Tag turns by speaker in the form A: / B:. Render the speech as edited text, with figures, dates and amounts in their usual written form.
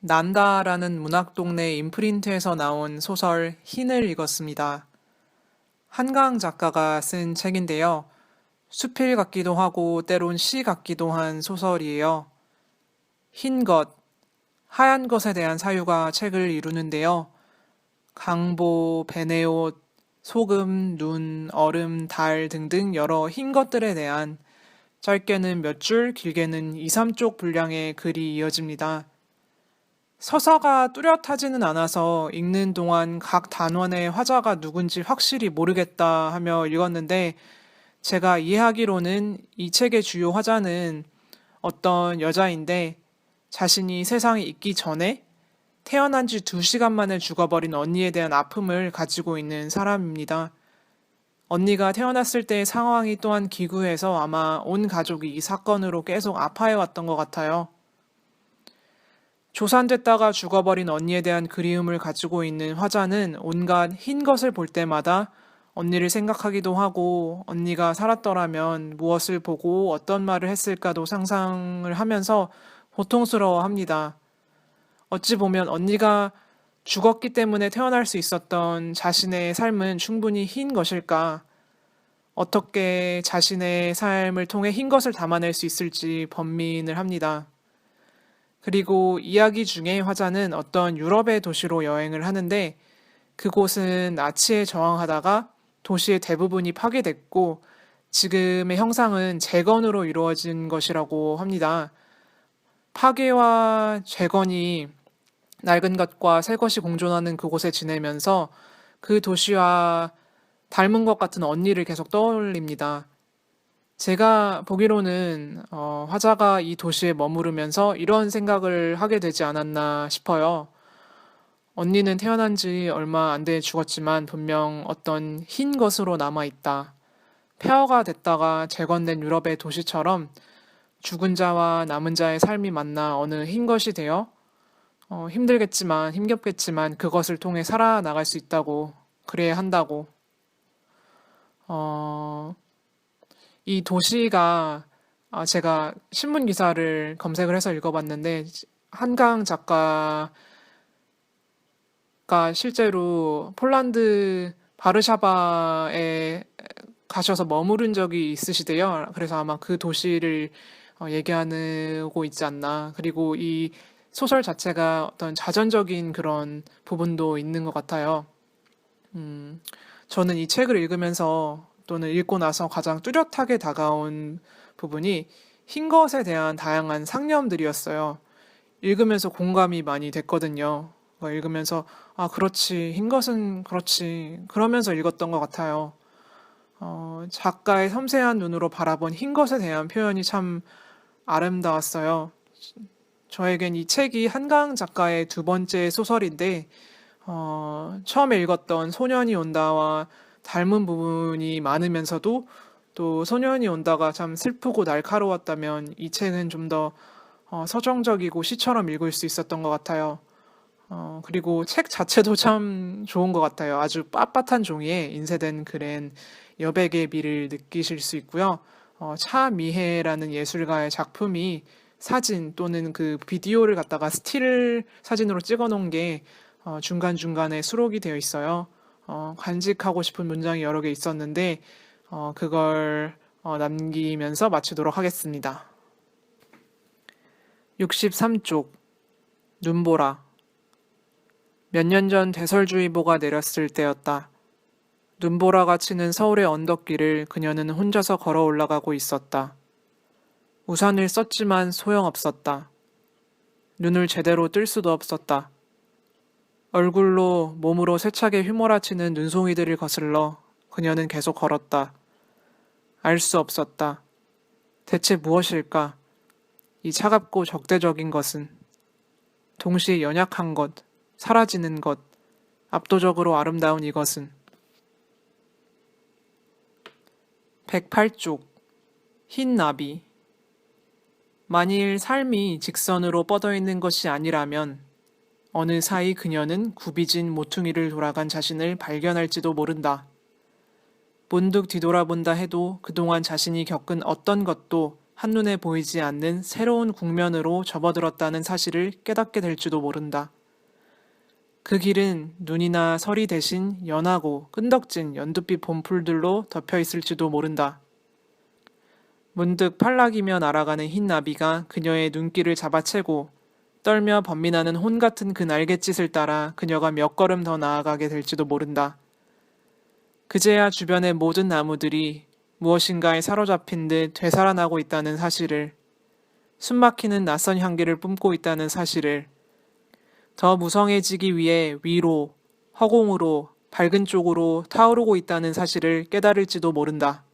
A: 난다라는 문학동네 임프린트에서 나온 소설 흰을 읽었습니다. 한강 작가가 쓴 책인데요. 수필 같기도 하고 때론 시 같기도 한 소설이에요. 흰 것, 하얀 것에 대한 사유가 책을 이루는데요. 강보, 베네옷, 소금, 눈, 얼음, 달 등등 여러 흰 것들에 대한 짧게는 몇 줄, 길게는 2, 3쪽 분량의 글이 이어집니다. 서사가 뚜렷하지는 않아서 읽는 동안 각 단원의 화자가 누군지 확실히 모르겠다 하며 읽었는데 제가 이해하기로는 이 책의 주요 화자는 어떤 여자인데 자신이 세상에 있기 전에 태어난 지 2시간 만에 죽어버린 언니에 대한 아픔을 가지고 있는 사람입니다. 언니가 태어났을 때의 상황이 또한 기구해서 아마 온 가족이 이 사건으로 계속 아파해왔던 것 같아요. 조산됐다가 죽어버린 언니에 대한 그리움을 가지고 있는 화자는 온갖 흰 것을 볼 때마다 언니를 생각하기도 하고 언니가 살았더라면 무엇을 보고 어떤 말을 했을까도 상상을 하면서 고통스러워 합니다. 어찌 보면 언니가 죽었기 때문에 태어날 수 있었던 자신의 삶은 충분히 흰 것일까? 어떻게 자신의 삶을 통해 흰 것을 담아낼 수 있을지 번민을 합니다. 그리고 이야기 중에 화자는 어떤 유럽의 도시로 여행을 하는데 그곳은 나치에 저항하다가 도시의 대부분이 파괴됐고 지금의 형상은 재건으로 이루어진 것이라고 합니다. 파괴와 재건이 낡은 것과 새 것이 공존하는 그곳에 지내면서 그 도시와 닮은 것 같은 언니를 계속 떠올립니다. 제가 보기로는 화자가 이 도시에 머무르면서 이런 생각을 하게 되지 않았나 싶어요. 언니는 태어난 지 얼마 안 돼 죽었지만 분명 어떤 흰 것으로 남아있다. 폐허가 됐다가 재건된 유럽의 도시처럼 죽은 자와 남은 자의 삶이 만나 어느 흰 것이 되어 힘들겠지만 힘겹겠지만 그것을 통해 살아나갈 수 있다고 그래야 한다고 어, 이 도시가 제가 신문 기사를 검색을 해서 읽어봤는데 한강 작가가 실제로 폴란드 바르샤바에 가셔서 머무른 적이 있으시대요. 그래서 아마 그 도시를 얘기하고 있지 않나. 그리고 이 소설 자체가 어떤 자전적인 그런 부분도 있는 것 같아요. 음, 저는 이 책을 읽으면서 또는 읽고 나서 가장 뚜렷하게 다가온 부분이 흰 것에 대한 다양한 상념들이었어요. 읽으면서 공감이 많이 됐거든요. 읽으면서, 그렇지. 흰 것은 그렇지. 그러면서 읽었던 것 같아요. 작가의 섬세한 눈으로 바라본 흰 것에 대한 표현이 참 아름다웠어요. 저에겐 이 책이 한강 작가의 두 번째 소설인데, 처음에 읽었던 소년이 온다와 닮은 부분이 많으면서도 또 소년이 온다가 참 슬프고 날카로웠다면 이 책은 좀 더 서정적이고 시처럼 읽을 수 있었던 것 같아요. 그리고 책 자체도 참 좋은 것 같아요. 아주 빳빳한 종이에 인쇄된 글엔 여백의 미를 느끼실 수 있고요. 차미혜라는 예술가의 작품이 사진 또는 그 비디오를 갖다가 스틸 사진으로 찍어 놓은 게 중간중간에 수록이 되어 있어요. 간직하고 싶은 문장이 여러 개 있었는데, 그걸 남기면서 마치도록 하겠습니다. 63쪽, 눈보라. 몇 년 전 대설주의보가 내렸을 때였다. 눈보라가 치는 서울의 언덕길을 그녀는 혼자서 걸어 올라가고 있었다. 우산을 썼지만 소용없었다. 눈을 제대로 뜰 수도 없었다. 얼굴로 몸으로 세차게 휘몰아치는 눈송이들을 거슬러 그녀는 계속 걸었다. 알 수 없었다. 대체 무엇일까? 이 차갑고 적대적인 것은 동시에 연약한 것, 사라지는 것, 압도적으로 아름다운 이것은 108쪽 흰 나비 만일 삶이 직선으로 뻗어 있는 것이 아니라면 어느 사이 그녀는 굽이진 모퉁이를 돌아간 자신을 발견할지도 모른다. 문득 뒤돌아본다 해도 그동안 자신이 겪은 어떤 것도 한눈에 보이지 않는 새로운 국면으로 접어들었다는 사실을 깨닫게 될지도 모른다. 그 길은 눈이나 서리 대신 연하고 끈덕진 연두빛 봄풀들로 덮여 있을지도 모른다. 문득 팔락이며 날아가는 흰 나비가 그녀의 눈길을 잡아채고 떨며 번민하는 혼 같은 그 날갯짓을 따라 그녀가 몇 걸음 더 나아가게 될지도 모른다. 그제야 주변의 모든 나무들이 무엇인가에 사로잡힌 듯 되살아나고 있다는 사실을, 숨막히는 낯선 향기를 뿜고 있다는 사실을, 더 무성해지기 위해 위로, 허공으로, 밝은 쪽으로 타오르고 있다는 사실을 깨달을지도 모른다.